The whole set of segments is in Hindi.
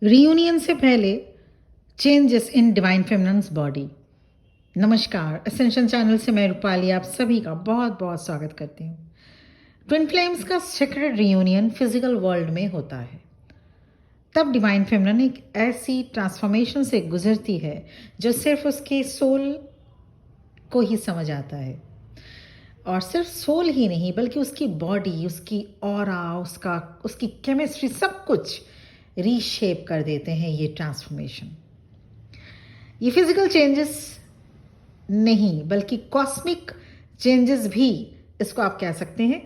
रियूनियन से पहले changes in divine feminines body. नमस्कार, असेंशन चैनल से मैं रूपाली आप सभी का बहुत बहुत स्वागत करती हूँ। ट्विन फ्लेम्स का सेक्रेट रियूनियन फिजिकल वर्ल्ड में होता है। तब डिवाइन फेमिनिन एक ऐसी ट्रांसफॉर्मेशन से गुजरती है जो सिर्फ उसके सोल को ही समझ आता है, और सिर्फ सोल ही नहीं बल्कि उसकी बॉडी, उसकी ऑरा, उसकी केमिस्ट्री, सब कुछ रीशेप कर देते हैं ये ट्रांसफॉर्मेशन। ये फिजिकल चेंजेस नहीं बल्कि कॉस्मिक चेंजेस भी इसको आप कह सकते हैं,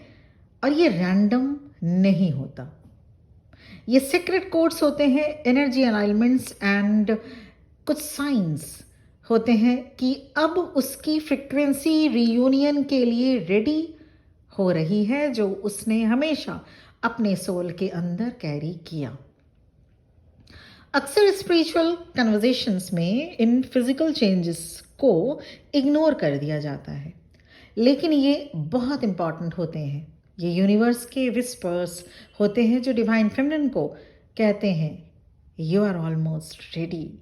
और ये रैंडम नहीं होता। ये सीक्रेट कोड्स होते हैं, एनर्जी अलाइनमेंट्स एंड कुछ साइंस होते हैं कि अब उसकी फ्रिक्वेंसी रियूनियन के लिए रेडी हो रही है, जो उसने हमेशा अपने सोल के अंदर कैरी किया। अक्सर स्पिरिचुअल कन्वर्सेशंस में इन फिजिकल चेंजेस को इग्नोर कर दिया जाता है, लेकिन ये बहुत इंपॉर्टेंट होते हैं। ये यूनिवर्स के विस्पर्स होते हैं जो डिवाइन फेमिनिन को कहते हैं, यू आर ऑलमोस्ट रेडी।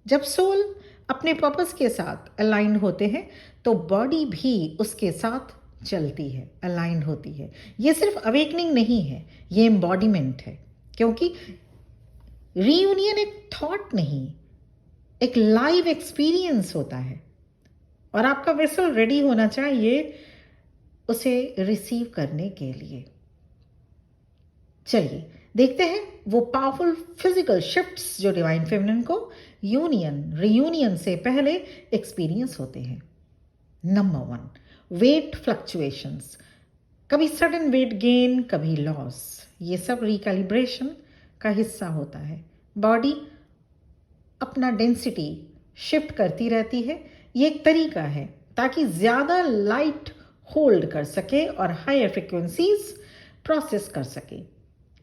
जब सोल अपने पर्पस के साथ अलाइन होते हैं तो बॉडी भी उसके साथ चलती है, अलाइन होती है। ये सिर्फ अवेकनिंग नहीं है, ये एम्बॉडीमेंट है, क्योंकि रीयूनियन एक थॉट नहीं, एक लाइव एक्सपीरियंस होता है, और आपका वेसल रेडी होना चाहिए उसे रिसीव करने के लिए। चलिए देखते हैं वो पावरफुल फिजिकल शिफ्ट्स जो डिवाइन फेमिनिन को रियूनियन से पहले एक्सपीरियंस होते हैं। Number 1, weight fluctuations. कभी सडन वेट गेन, कभी लॉस। ये सब रिकैलिब्रेशन का हिस्सा होता है। बॉडी अपना डेंसिटी शिफ्ट करती रहती है। ये एक तरीका है ताकि ज़्यादा लाइट होल्ड कर सके और हायर फ्रिक्वेंसीज प्रोसेस कर सके।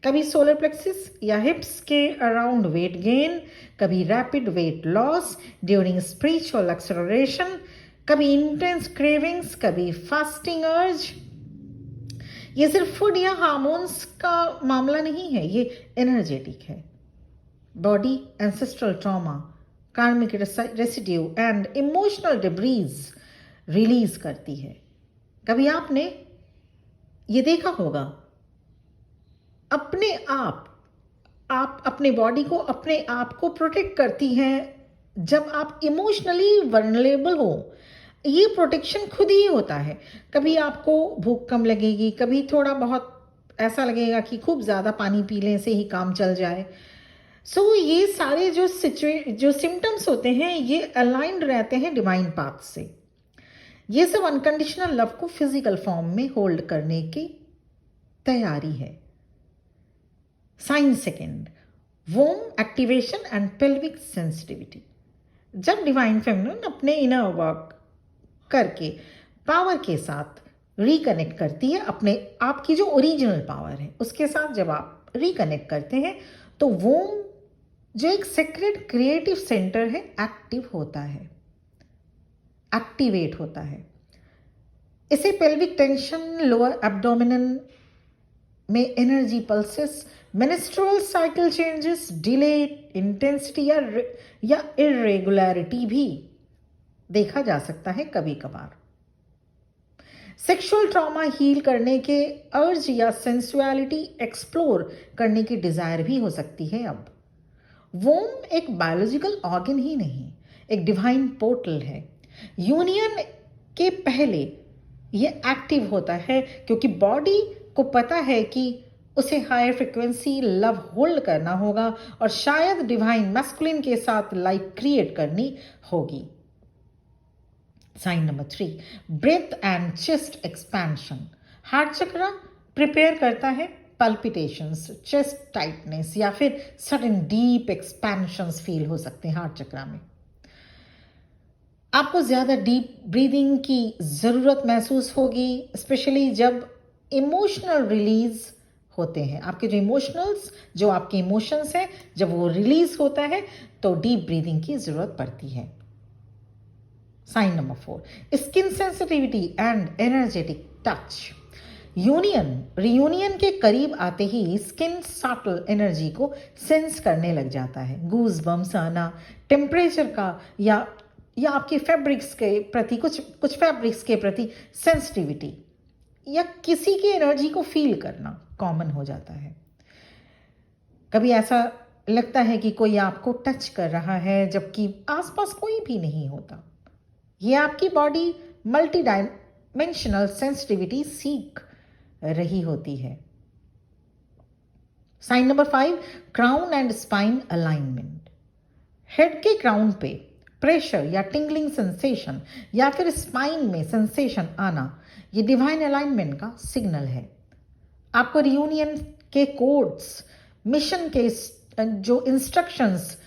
कभी सोलर प्लेक्सिस या हिप्स के अराउंड वेट गेन, कभी rapid weight loss during spiritual acceleration, कभी इंटेंस क्रेविंग्स, कभी फास्टिंग अर्ज। ये सिर्फ फूड या हार्मोन्स का मामला नहीं है, ये एनर्जेटिक है। बॉडी एंसेस्ट्रल ट्रॉमा, कार्मिक residue and emotional debris release करती है। कभी आपने ये देखा होगा, आप अपने बॉडी को, अपने आप को प्रोटेक्ट करती हैं जब आप इमोशनली वल्नरेबल हो। ये प्रोटेक्शन खुद ही होता है। कभी आपको भूख कम लगेगी, कभी थोड़ा बहुत ऐसा लगेगा कि खूब ज़्यादा पानी पी लें से ही काम चल जाए। ये सारे जो सिम्टम्स होते हैं ये अलाइंड रहते हैं डिवाइन पाथ से। ये सब अनकंडीशनल लव को फिजिकल फॉर्म में होल्ड करने की तैयारी है। Sign second, womb activation and pelvic sensitivity. जब डिवाइन फेमिनिन अपने इनर वर्क करके पावर के साथ रिकनेक्ट करती है, अपने आप की जो ओरिजिनल पावर है उसके साथ जब आप रिकनेक्ट करते हैं तो वोम जो एक सीक्रेट क्रिएटिव सेंटर है एक्टिव होता है, एक्टिवेट होता है। इसे पेल्विक टेंशन, लोअर एब्डोमिनल में energy pulses, menstrual cycle changes, delay intensity या इरेगुलरिटी भी देखा जा सकता है कभी कभार। सेक्सुअल ट्रॉमा हील करने के अर्ज या सेंसुअलिटी एक्सप्लोर करने की डिजायर भी हो सकती है। अब वोम एक बायोलॉजिकल ऑर्गन ही नहीं, एक डिवाइन पोर्टल है। यूनियन के पहले ये एक्टिव होता है क्योंकि बॉडी को पता है कि उसे हायर फ्रिक्वेंसी लव होल्ड करना होगा और शायद डिवाइन मैस्कुलिन के साथ लाइफ क्रिएट करनी होगी। Sign number 3, breath and chest expansion. Heart chakra prepare करता है, पल्पिटेशंस, चेस्ट टाइटनेस या फिर सडन डीप एक्सपेंशंस फील हो सकते हैं हार्ट चक्र में। आपको ज़्यादा डीप ब्रीदिंग की ज़रूरत महसूस होगी, स्पेशली जब इमोशनल रिलीज होते हैं। आपके जो आपके इमोशंस हैं, जब वो रिलीज होता है तो डीप ब्रीदिंग की ज़रूरत पड़ती है। Sign number 4, skin sensitivity and energetic touch. Reunion के करीब आते ही स्किन सटल एनर्जी को सेंस करने लग जाता है। गूज बम्स आना, टेम्परेचर का या आपके फैब्रिक्स के प्रति कुछ फैब्रिक्स के प्रति सेंसिटिविटी या किसी की एनर्जी को फील करना कॉमन हो जाता है। कभी ऐसा लगता है कि कोई आपको टच कर रहा है जबकि आसपास कोई भी नहीं होता। ये आपकी बॉडी मल्टी डायमेंशनल सेंसिटिविटी सीख रही होती है। Sign number 5, crown and spine alignment. Head के क्राउन पे प्रेशर या टिंगलिंग सेंसेशन या फिर स्पाइन में सेंसेशन आना, ये डिवाइन अलाइनमेंट का सिग्नल है। आपको रियूनियन के कोड्स, मिशन के जो इंस्ट्रक्शंस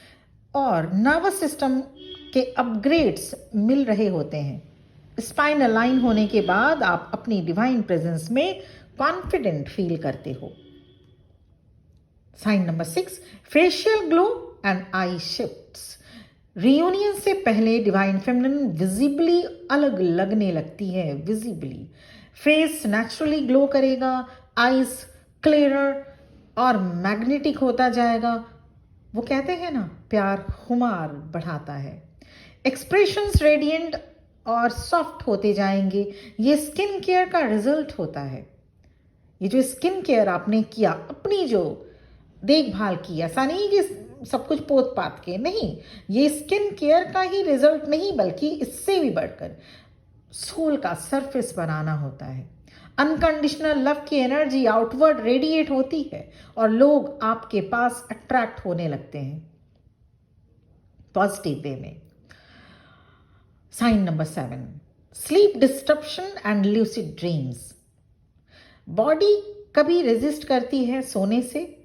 और नर्वस सिस्टम के अपग्रेड्स मिल रहे होते हैं। स्पाइन अलाइन होने के बाद आप अपनी डिवाइन प्रेजेंस में कॉन्फिडेंट फील करते हो। Sign number 6, facial glow and eye shifts. Reunion से पहले डिवाइन फेमिनिन विजिबली अलग लगने लगती है। विजिबली फेस नेचुरली ग्लो करेगा, आईज क्लियरर और मैग्नेटिक होता जाएगा। वो कहते हैं ना, प्यार खुमार बढ़ाता है। एक्सप्रेशंस रेडिएंट और सॉफ्ट होते जाएंगे। ये स्किन केयर का रिजल्ट होता है। ये जो स्किन केयर आपने किया, अपनी जो देखभाल की, ऐसा नहीं कि सब कुछ पोत पात के, नहीं, ये स्किन केयर का ही रिजल्ट नहीं बल्कि इससे भी बढ़कर सोल का सरफेस बनाना होता है। अनकंडीशनल लव की एनर्जी आउटवर्ड रेडिएट होती है और लोग आपके पास अट्रैक्ट होने लगते हैं पॉजिटिव वे में। Sign number 7, sleep disruption and lucid dreams. Body कभी रेजिस्ट करती है सोने से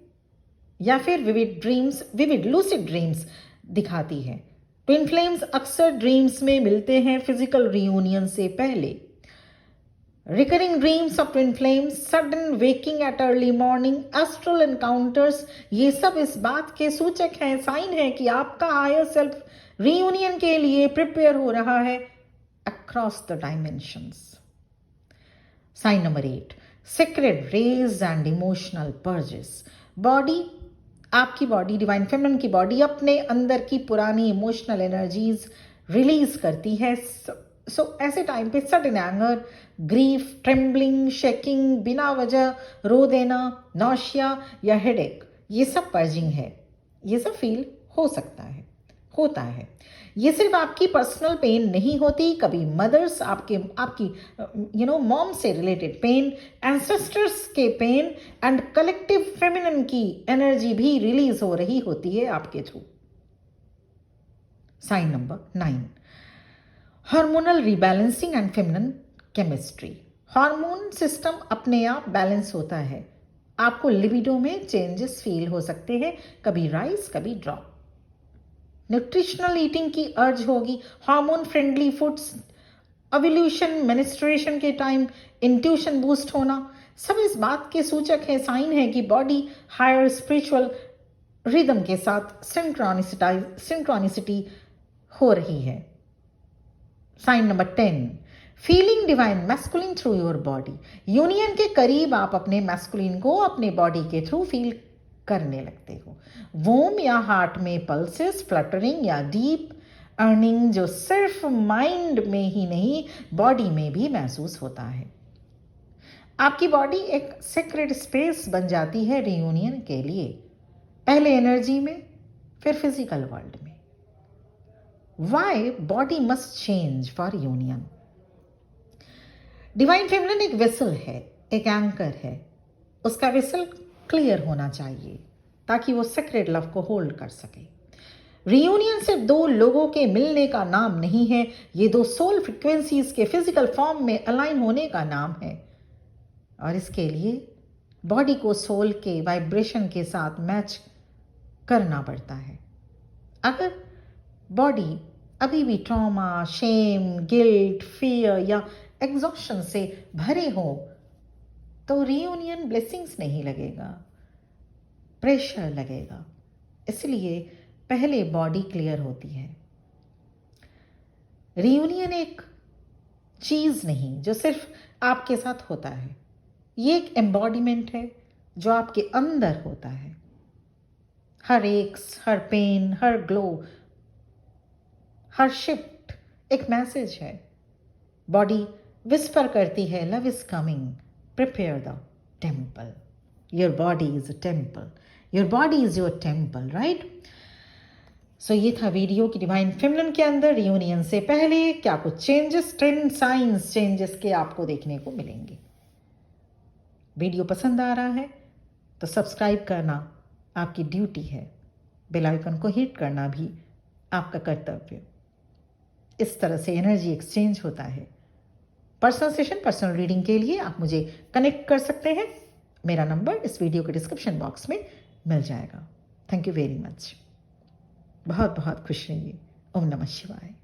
या फिर विविड लूसिड ड्रीम्स दिखाती है। ट्विन फ्लेम्स अक्सर ड्रीम्स में मिलते हैं फिजिकल रियूनियन से पहले। Recurring dreams of twin flames, sudden waking at early morning, astral encounters, ये सब इस बात के सूचक हैं, साइन है कि आपका हायर सेल्फ रियूनियन के लिए प्रिपेयर हो रहा है across the dimensions. Sign number 8, sacred rage and emotional purges. आपकी बॉडी, डिवाइन फेमिनिन की बॉडी अपने अंदर की पुरानी इमोशनल एनर्जीज रिलीज करती है। सो ऐसे टाइम पे sudden anger, grief, trembling, shaking, बिना वजह रो देना, नौशिया या हेडेक, ये सब पर्जिंग है। ये सब फील हो सकता है, होता है। ये सिर्फ आपकी पर्सनल पेन नहीं होती, कभी मदर्स आपकी मॉम से रिलेटेड पेन, एंसेस्टर्स के पेन एंड कलेक्टिव फेमिनिन की एनर्जी भी रिलीज हो रही होती है आपके through. Sign number 9, hormonal rebalancing and feminine chemistry. Hormone system अपने आप बैलेंस होता है। आपको लिबिडो में चेंजेस फील हो सकते हैं, कभी राइज कभी ड्रॉप। न्यूट्रिशनल ईटिंग की अर्ज होगी, hormone friendly foods, ovulation, menstruation के टाइम इंट्यूशन बूस्ट होना, सब इस बात के सूचक है, साइन है कि बॉडी हायर स्पिरिचुअल रिदम के साथ सिंक्रोनिसिटी हो रही है। Sign number 10, feeling divine masculine through your body. Union के करीब आप अपने मैस्कुलिन को अपने बॉडी के थ्रू फील करने लगते हो। वोम या हार्ट में पल्सेस, फ्लटरिंग या डीप अर्निंग, जो सिर्फ माइंड में ही नहीं बॉडी में भी महसूस होता है। आपकी बॉडी एक सीक्रेट स्पेस बन जाती है रियूनियन के लिए, पहले एनर्जी में फिर फिजिकल वर्ल्ड में। Why body must change for union. Divine feminine एक वेसल है, एक एंकर है। उसका वेसल क्लियर होना चाहिए ताकि वो सेक्रेट लव को होल्ड कर सके। रियूनियन सिर्फ दो लोगों के मिलने का नाम नहीं है, ये दो सोल फ्रिक्वेंसीज के फिजिकल फॉर्म में अलाइन होने का नाम है। और इसके लिए बॉडी को सोल के वाइब्रेशन के साथ मैच करना पड़ता है। अगर बॉडी अभी भी ट्रॉमा, शेम, गिल्ट, फियर या एग्जॉस्शन से भरे हो तो रियूनियन ब्लेसिंग्स नहीं लगेगा, प्रेशर लगेगा। इसलिए पहले बॉडी क्लियर होती है। रियूनियन एक चीज नहीं जो सिर्फ आपके साथ होता है, ये एक एम्बॉडीमेंट है जो आपके अंदर होता है। हर एक्स, हर पेन, हर ग्लो, हर शिफ्ट एक मैसेज है। बॉडी विस्पर करती है, love is coming, prepare the temple. Your body is a temple, your body is your temple, right? So ये था वीडियो की डिवाइन फेमिनिन के अंदर रियूनियन से पहले क्या कुछ चेंजेस, ट्रेंड साइंस चेंजेस के आपको देखने को मिलेंगे। वीडियो पसंद आ रहा है तो सब्सक्राइब करना आपकी ड्यूटी है, बेल आइकन को हिट करना भी आपका कर्तव्य। इस तरह से एनर्जी एक्सचेंज होता है। पर्सनल सेशन, पर्सनल रीडिंग के लिए आप मुझे कनेक्ट कर सकते हैं। मेरा नंबर इस वीडियो के डिस्क्रिप्शन बॉक्स में मिल जाएगा। Thank you very much. बहुत बहुत खुश रहिए। ओम नमः शिवाय।